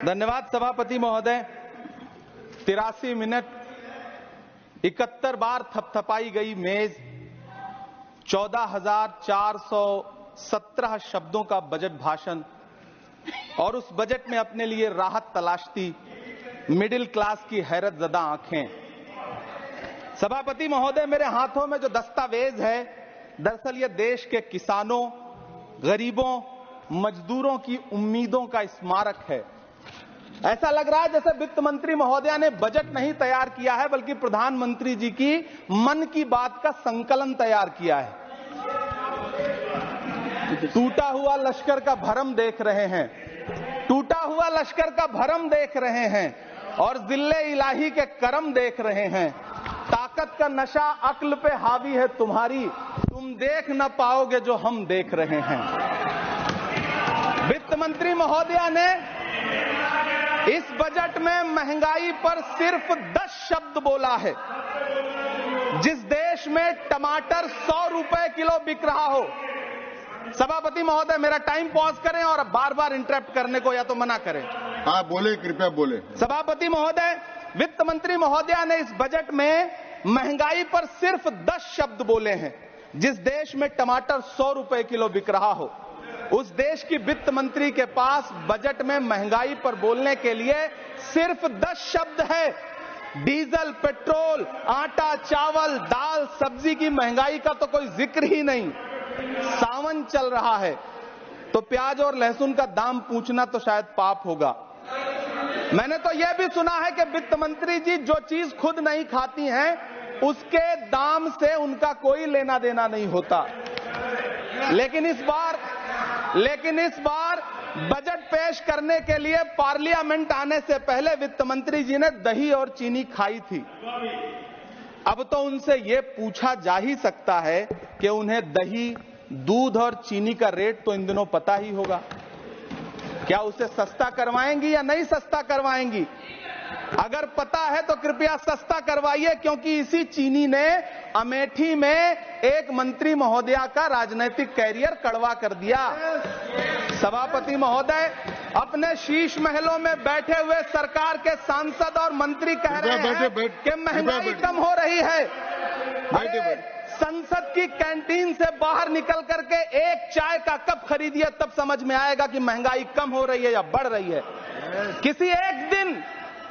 धन्यवाद सभापति महोदय। 83 मिनट 71 बार थपथपाई गई मेज, 14,417 शब्दों का बजट भाषण और उस बजट में अपने लिए राहत तलाशती मिडिल क्लास की हैरतजदा आंखें। सभापति महोदय, मेरे हाथों में जो दस्तावेज है, दरअसल ये देश के किसानों, गरीबों, मजदूरों की उम्मीदों का स्मारक है। ऐसा लग रहा है जैसे वित्त मंत्री महोदया ने बजट नहीं तैयार किया है, बल्कि प्रधानमंत्री जी की मन की बात का संकलन तैयार किया है। टूटा हुआ लश्कर का भरम देख रहे हैं, टूटा हुआ लश्कर का भरम देख रहे हैं और जिल्ले इलाही के करम देख रहे हैं। ताकत का नशा अक्ल पे हावी है तुम्हारी, तुम देख न पाओगे जो हम देख रहे हैं। वित्त मंत्री महोदया ने इस बजट में महंगाई पर सिर्फ 10 शब्द बोला है। जिस देश में टमाटर 100 रुपए किलो बिक रहा हो। सभापति महोदय, मेरा टाइम पॉज करें और बार बार इंटरप्ट करने को या तो मना करें। हाँ बोले, कृपया बोले। सभापति महोदय, वित्त मंत्री महोदया ने इस बजट में महंगाई पर सिर्फ 10 शब्द बोले हैं। जिस देश में टमाटर 100 रुपए किलो बिक रहा हो, उस देश की वित्त मंत्री के पास बजट में महंगाई पर बोलने के लिए सिर्फ 10 शब्द है। डीजल, पेट्रोल, आटा, चावल, दाल, सब्जी की महंगाई का तो कोई जिक्र ही नहीं। सावन चल रहा है तो प्याज और लहसुन का दाम पूछना तो शायद पाप होगा। मैंने तो यह भी सुना है कि वित्त मंत्री जी जो चीज खुद नहीं खाती हैं, उसके दाम से उनका कोई लेना देना नहीं होता। लेकिन इस बार बजट पेश करने के लिए पार्लियामेंट आने से पहले वित्त मंत्री जी ने दही और चीनी खाई थी। अब तो उनसे यह पूछा जा ही सकता है कि उन्हें दही, दूध और चीनी का रेट तो इन दिनों पता ही होगा। क्या उसे सस्ता करवाएंगी या नहीं सस्ता करवाएंगी? अगर पता है तो कृपया सस्ता करवाइए, क्योंकि इसी चीनी ने अमेठी में एक मंत्री महोदया का राजनीतिक कैरियर कड़वा कर दिया। सभापति महोदय, अपने शीश महलों में बैठे हुए सरकार के सांसद और मंत्री कह रहे हैं कि महंगाई कम हो रही है। संसद की कैंटीन से बाहर निकल करके एक चाय का कप खरीदिए, तब समझ में आएगा कि महंगाई कम हो रही है या बढ़ रही है। किसी एक दिन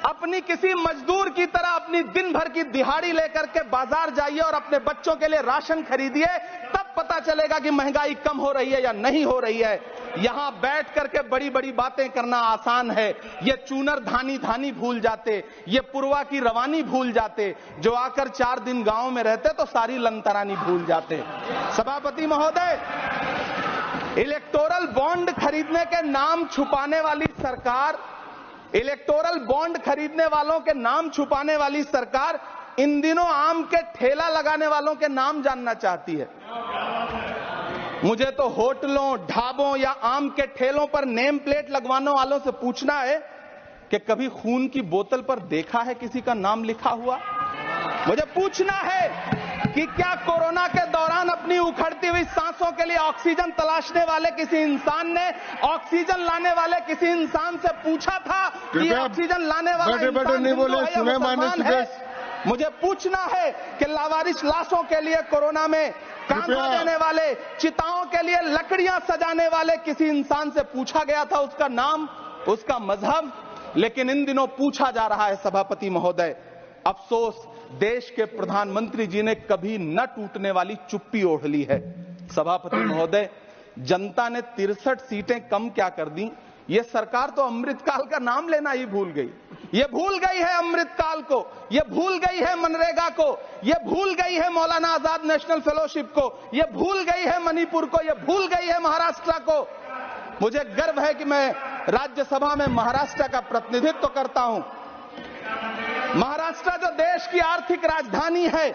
अपनी किसी मजदूर की तरह अपनी दिन भर की दिहाड़ी लेकर के बाजार जाइए और अपने बच्चों के लिए राशन खरीदिए, तब पता चलेगा कि महंगाई कम हो रही है या नहीं हो रही है। यहां बैठ करके बड़ी बड़ी बातें करना आसान है। ये चूनर धानी धानी भूल जाते, ये पुरवा की रवानी भूल जाते, जो आकर 4 दिन गांव में रहते तो सारी लंतरानी भूल जाते। सभापति महोदय, इलेक्टोरल बॉन्ड खरीदने के नाम छुपाने वाली सरकार, इलेक्टोरल बॉन्ड खरीदने वालों के नाम छुपाने वाली सरकार इन दिनों आम के ठेला लगाने वालों के नाम जानना चाहती है। मुझे तो होटलों, ढाबों या आम के ठेलों पर नेम प्लेट लगवाने वालों से पूछना है कि कभी खून की बोतल पर देखा है किसी का नाम लिखा हुआ? मुझे पूछना है कि क्या कोरोना के दौरान अपनी उखड़ती हुई सांसों के लिए ऑक्सीजन तलाशने वाले किसी इंसान ने ऑक्सीजन लाने वाले किसी इंसान से पूछा था कि ऑक्सीजन लाने वाला इंसान हिंदू है या मुसलमान है? मुझे पूछना है कि लावारिस लाशों के लिए कोरोना में कांधा देने वाले, चिताओं के लिए लकड़ियां सजाने वाले किसी इंसान से पूछा गया था उसका नाम, उसका मजहब? लेकिन इन दिनों पूछा जा रहा है। सभापति महोदय, अफसोस देश के प्रधानमंत्री जी ने कभी न टूटने वाली चुप्पी ओढ़ ली है। सभापति महोदय, जनता ने 63 सीटें कम क्या कर दी, ये सरकार तो अमृतकाल का नाम लेना ही भूल गई। ये भूल गई है अमृतकाल को, ये भूल गई है मनरेगा को, ये भूल गई है मौलाना आजाद नेशनल फेलोशिप को, ये भूल गई है मणिपुर को, ये भूल गई है महाराष्ट्र को। मुझे गर्व है कि मैं राज्यसभा में महाराष्ट्र का प्रतिनिधित्व करता हूं। महाराष्ट्र जो देश की आर्थिक राजधानी है,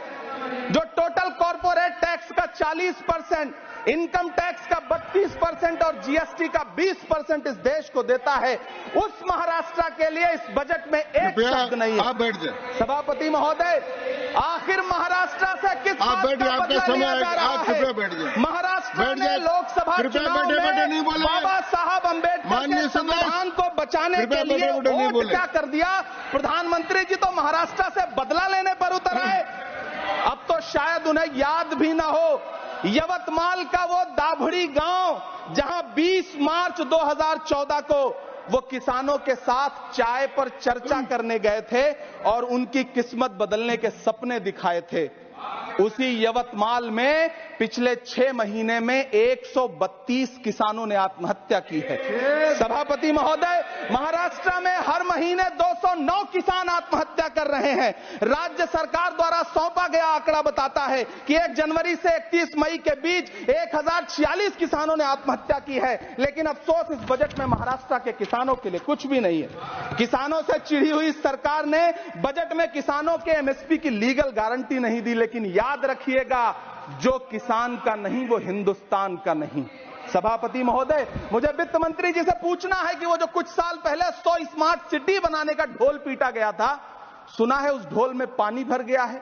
जो टोटल कॉर्पोरेट टैक्स का 40%, इनकम टैक्स का 32% और जीएसटी का 20% इस देश को देता है, उस महाराष्ट्र के लिए इस बजट में एक शब्द नहीं है। आप बैठ जाए। सभापति महोदय, आखिर महाराष्ट्र से किस बात का बदला लिया जा रहा है? महाराष्ट्र ने लोकसभा चुनाव में बाबा साहब अम्बेडकर के संविधान को बचाने के लिए वोट क्या कर दिया। प्रधानमंत्री जी तो महाराष्ट्र से बदला लेने पर उतर आए। अब तो शायद उन्हें याद भी ना हो यवतमाल का वो दाभड़ी गांव जहां 20 मार्च 2014 को वो किसानों के साथ चाय पर चर्चा करने गए थे और उनकी किस्मत बदलने के सपने दिखाए थे। उसी यवतमाल में पिछले 6 महीने में 132 किसानों ने आत्महत्या की है। सभापति महोदय, महाराष्ट्र में हर महीने 209 किसान आत्महत्या कर रहे हैं। राज्य सरकार द्वारा सौंपा गया आंकड़ा बताता है कि 1 जनवरी से 31 मई के बीच 1046 किसानों ने आत्महत्या की है। लेकिन अफसोस, इस बजट में महाराष्ट्र के किसानों के लिए कुछ भी नहीं है। किसानों से चिढ़ी हुई सरकार ने बजट में किसानों के एमएसपी की लीगल गारंटी नहीं दी। लेकिन याद रखिएगा, जो किसान का नहीं वो हिंदुस्तान का नहीं। सभापति महोदय, मुझे वित्त मंत्री जी से पूछना है कि वो जो कुछ साल पहले 100 स्मार्ट सिटी बनाने का ढोल पीटा गया था, सुना है उस ढोल में पानी भर गया है,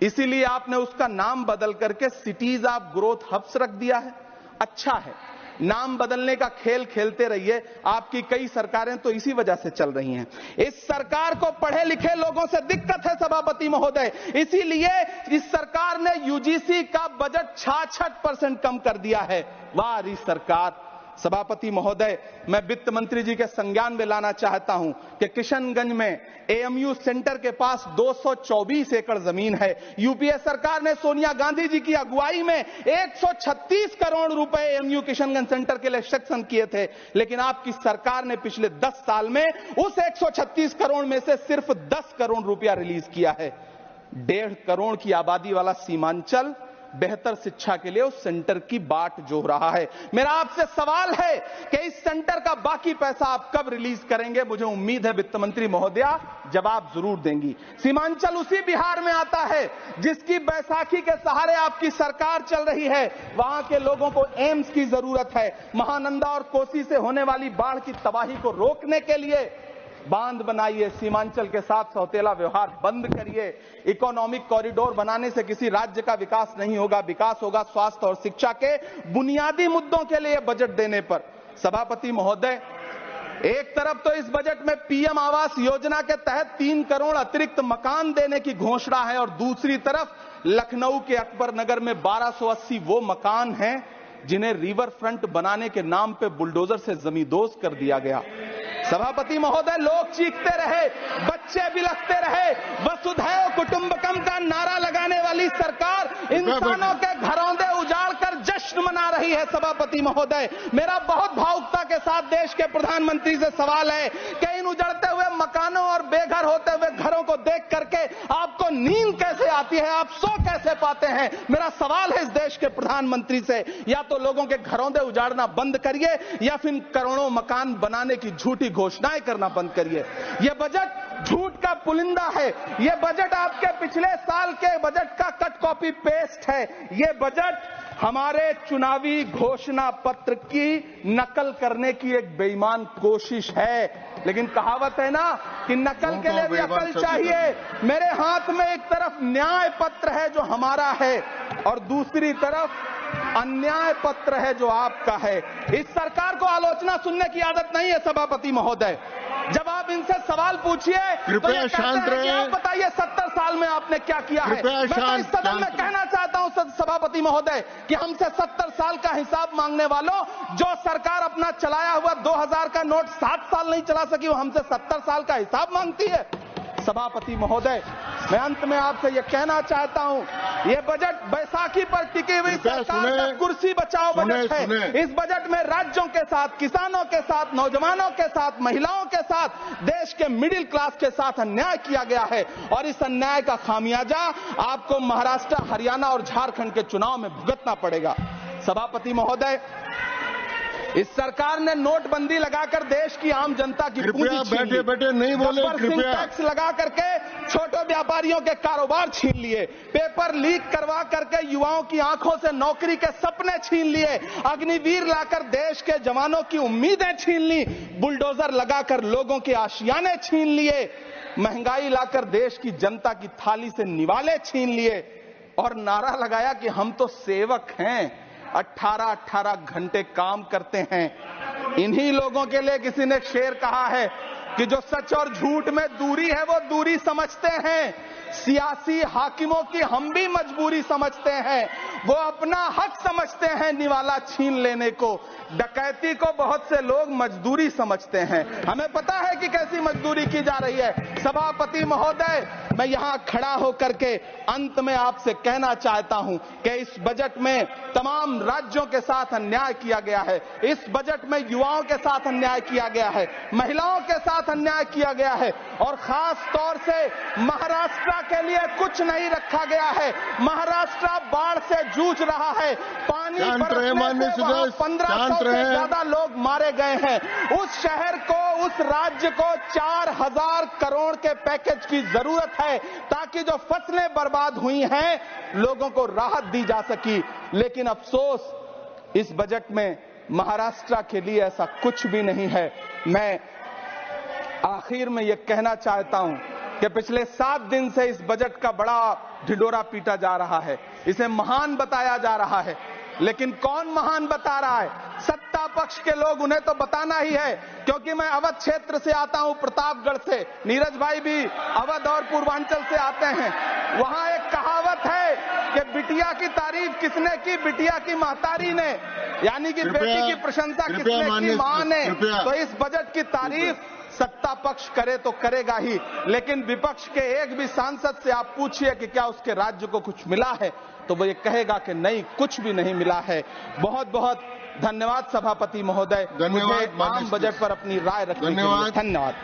इसीलिए आपने उसका नाम बदल करके सिटीज ऑफ ग्रोथ हब्स रख दिया है। अच्छा है, नाम बदलने का खेल खेलते रहिए। आपकी कई सरकारें तो इसी वजह से चल रही हैं। इस सरकार को पढ़े लिखे लोगों से दिक्कत है सभापति महोदय, इसीलिए इस सरकार ने यूजीसी का बजट 66% कम कर दिया है। वाह री सरकार। सभापति महोदय, मैं वित्त मंत्री जी के संज्ञान में लाना चाहता हूं कि किशनगंज में एएमयू सेंटर के पास 224 एकड़ जमीन है। यूपीए सरकार ने सोनिया गांधी जी की अगुवाई में 136 करोड़ रुपए एएमयू किशनगंज सेंटर के लिए सेक्शन किए थे। लेकिन आपकी सरकार ने पिछले 10 साल में उस 136 करोड़ में से सिर्फ 10 करोड़ रुपया रिलीज किया है। 1.5 करोड़ की आबादी वाला सीमांचल बेहतर शिक्षा के लिए उस सेंटर की बाट जोह रहा है। मेरा आपसे सवाल है कि इस सेंटर का बाकी पैसा आप कब रिलीज करेंगे। मुझे उम्मीद है वित्त मंत्री महोदया जवाब जरूर देंगी। सीमांचल उसी बिहार में आता है जिसकी बैसाखी के सहारे आपकी सरकार चल रही है। वहां के लोगों को एम्स की जरूरत है। महानंदा और कोसी से होने वाली बाढ़ की तबाही को रोकने के लिए बांध बनाइए, सीमांचल के साथ सौतेला व्यवहार बंद करिए। इकोनॉमिक कॉरिडोर बनाने से किसी राज्य का विकास नहीं होगा। विकास होगा स्वास्थ्य और शिक्षा के बुनियादी मुद्दों के लिए बजट देने पर। सभापति महोदय, एक तरफ तो इस बजट में पीएम आवास योजना के तहत 3 करोड़ अतिरिक्त मकान देने की घोषणा है और दूसरी तरफ लखनऊ के अकबर नगर में 1280 वो मकान हैं जिन्हें रिवर फ्रंट बनाने के नाम पे बुलडोजर से जमींदोज कर दिया गया। सभापति महोदय, लोग चीखते रहे, बच्चे बिलखते रहे, वसुधैव कुटुंबकम का नारा लगाने वाली सरकार इंसानों के घरौंदे उजाड़ कर जश्न मना रही है। सभापति महोदय, मेरा बहुत भावुकता के साथ देश के प्रधानमंत्री से सवाल है कि इन उजड़ते हुए मकानों और बेघर होते हुए घरों को देख करके आपको नींद कैसे आती है, आप सो कैसे पाते हैं। मेरा सवाल है इस देश के प्रधानमंत्री से, या तो लोगों के घरौंदे उजाड़ना बंद करिए या फिर करोड़ों मकान बनाने की झूठी घोषणाएं करना बंद करिए। यह बजट झूठ का पुलिंदा है। यह बजट आपके पिछले साल के बजट का कट कॉपी पेस्ट है। यह बजट हमारे चुनावी घोषणा पत्र की नकल करने की एक बेईमान कोशिश है। लेकिन कहावत है ना कि नकल के लिए भी अकल चाहिए। मेरे हाथ में एक तरफ न्याय पत्र है जो हमारा है और दूसरी तरफ अन्याय पत्र है जो आपका है। इस सरकार को आलोचना सुनने की आदत नहीं है सभापति महोदय। जब आप इनसे सवाल पूछिए तो ये कहते हैं कि आप बताइए 70 साल में आपने क्या किया है। मैं तो इस सदन में कहना चाहता हूं सभापति महोदय कि हमसे 70 साल का हिसाब मांगने वालों, जो सरकार अपना चलाया हुआ 2000 का नोट 7 साल नहीं चला सकी, वो हमसे 70 साल का हिसाब मांगती है। सभापति महोदय, मैं अंत में आपसे यह कहना चाहता हूं, यह बजट बैसाखी पर टिकी हुई सरकार का कुर्सी बचाओ बजट है। इस बजट में राज्यों के साथ, किसानों के साथ, नौजवानों के साथ, महिलाओं के साथ, देश के मिडिल क्लास के साथ अन्याय किया गया है और इस अन्याय का खामियाजा आपको महाराष्ट्र, हरियाणा और झारखंड के चुनाव में भुगतना पड़ेगा। सभापति महोदय, इस सरकार ने नोटबंदी लगाकर देश की आम जनता की पूंजी छीन ली। बैठे नहीं बोले, कृपया टैक्स लगा करके छोटे व्यापारियों के कारोबार छीन लिए। पेपर लीक करवा करके युवाओं की आंखों से नौकरी के सपने छीन लिए। अग्निवीर लाकर देश के जवानों की उम्मीदें छीन ली। बुलडोजर लगाकर लोगों के आशियाने छीन लिए। महंगाई लाकर देश की जनता की थाली से निवाले छीन लिए और नारा लगाया कि हम तो सेवक हैं, 18-18 घंटे काम करते हैं। इन्हीं लोगों के लिए किसी ने शेर कहा है कि जो सच और झूठ में दूरी है वो दूरी समझते हैं, सियासी हाकिमों की हम भी मजबूरी समझते हैं, वो अपना हक समझते हैं निवाला छीन लेने को, डकैती को बहुत से लोग मजदूरी समझते हैं। हमें पता है कि कैसी मजदूरी की जा रही है। सभापति महोदय, मैं यहां खड़ा होकर के अंत में आपसे कहना चाहता हूं कि इस बजट में तमाम राज्यों के साथ अन्याय किया गया है, इस बजट में युवाओं के साथ अन्याय किया गया है, महिलाओं के साथ अन्याय किया गया है, और खास तौर से महाराष्ट्र के लिए कुछ नहीं रखा गया है। महाराष्ट्र बाढ़ से जूझ रहा है, पानी बरसने से वहां 1500 से ज्यादा लोग मारे गए हैं। उस शहर को, उस राज्य को 4000 करोड़ के पैकेज की जरूरत है ताकि जो फसलें बर्बाद हुई हैं लोगों को राहत दी जा सकी। लेकिन अफसोस, इस बजट में महाराष्ट्र के लिए ऐसा कुछ भी नहीं है। मैं आखिर में यह कहना चाहता हूं कि पिछले 7 दिन से इस बजट का बड़ा ढिंढोरा पीटा जा रहा है, इसे महान बताया जा रहा है, लेकिन कौन महान बता रहा है? सत्ता पक्ष के लोग, उन्हें तो बताना ही है, क्योंकि मैं अवध क्षेत्र से आता हूं, प्रतापगढ़ से, नीरज भाई भी अवध और पूर्वांचल से आते हैं। वहां एक कहावत है कि बिटिया की तारीफ किसने की? बिटिया की महतारी ने, यानी कि बेटी की प्रशंसा किसने की? मां ने। तो इस बजट की तारीफ सत्ता पक्ष करे तो करेगा ही, लेकिन विपक्ष के एक भी सांसद से आप पूछिए कि क्या उसके राज्य को कुछ मिला है, तो वो ये कहेगा कि नहीं, कुछ भी नहीं मिला है। बहुत बहुत धन्यवाद सभापति महोदय, मुझे आम बजट पर अपनी राय रखने के लिए। धन्यवाद।